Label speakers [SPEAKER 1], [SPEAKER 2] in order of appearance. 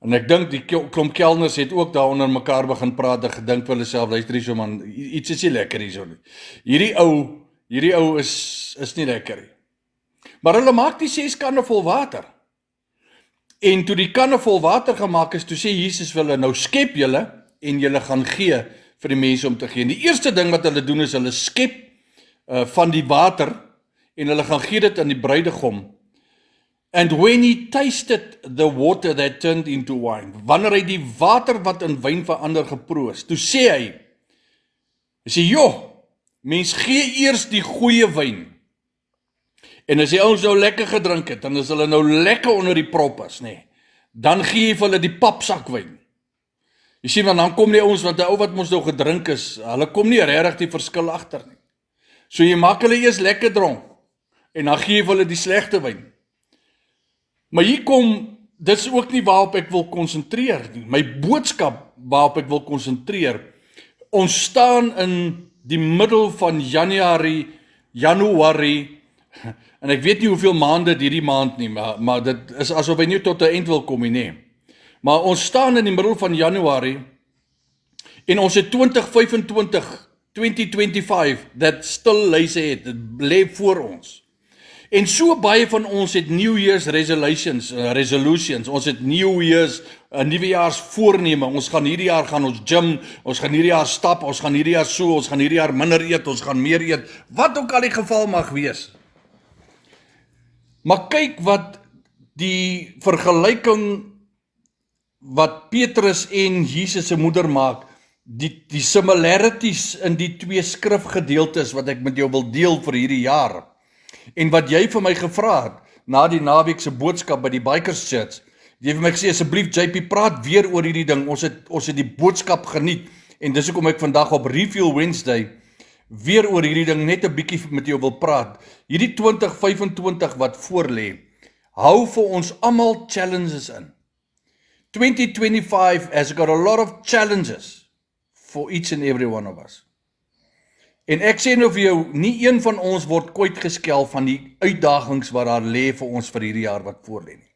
[SPEAKER 1] En ek dink die klomp kelners het ook daar onder mekaar begin praat en gedink vir hulle self, luister hierso man, iets is nie lekker hierso nie. Hierdie ou is nie lekker nie. Maar hulle maak die 6 kanne vol water. En toe die kanne vol water gemaak is, toe sê Jesus vir hulle, nou skep julle en julle gaan gee vir die mense om te gee. En die eerste ding wat hulle doen is hulle skep van die water en hulle gaan gee dit aan die bruidegom. And when he tasted the water that turned into wine, wanneer hy die water wat in wyn verander geproos, toe sê hy sê, joh, mens gee eers die goeie wyn. En as die ouens nou lekker gedrink het, dan is hulle nou lekker onder die prop is, nee. Dan gee jy vir hulle die papsak wyn. Jy sien, want dan kom die ouens, want die ou wat ons nou gedrink is, hulle kom nie regtig die verskil agter nie. So jy maak hulle eers lekker dronk, en dan gee jy vir hulle die slegte wyn. Maar hier kom, dit is ook nie waarop ek wil konsentreer nie. My boodskap waarop ek wil konsentreer, ons staan in die middel van Januarie, en ek weet nie hoeveel maande hierdie maand nie, maar dit is asof hy nie tot 'n eind wil kom nie. Maar ons staan in die middel van Januarie, en ons het 2025, that still lays ahead, dit lê voor ons. En so baie van ons het New Year's resolutions, ons het New Year's, nuwejaarsvoorneme, ons gaan hierdie jaar gaan ons gym, ons gaan hierdie jaar stap, ons gaan hierdie jaar so, ons gaan hierdie jaar minder eet, ons gaan meer eet, wat ook al die geval mag wees. Maar kyk wat die vergelyking wat Petrus en Jesus se moeder maak, die similarities in die 2 skrifgedeeltes wat ek met jou wil deel vir hierdie jaar. En wat jy vir my gevra het, na die naweek se boodskap by die Bikers Church, jy het vir my gesê, asseblief JP, praat weer oor hierdie ding, ons het die boodskap geniet, en dis hoekom ek vandag op Refuel Wednesday, weer oor hierdie ding net 'n bietjie met jou wil praat. Hierdie 2025 wat voorlê, hou vir ons almal challenges in. 2025 has got a lot of challenges for each and every one of us. En ek sê nou vir jou, nie een van ons word kwyt geskel van die uitdagings wat daar lê vir ons vir hierdie jaar wat voorlê nie.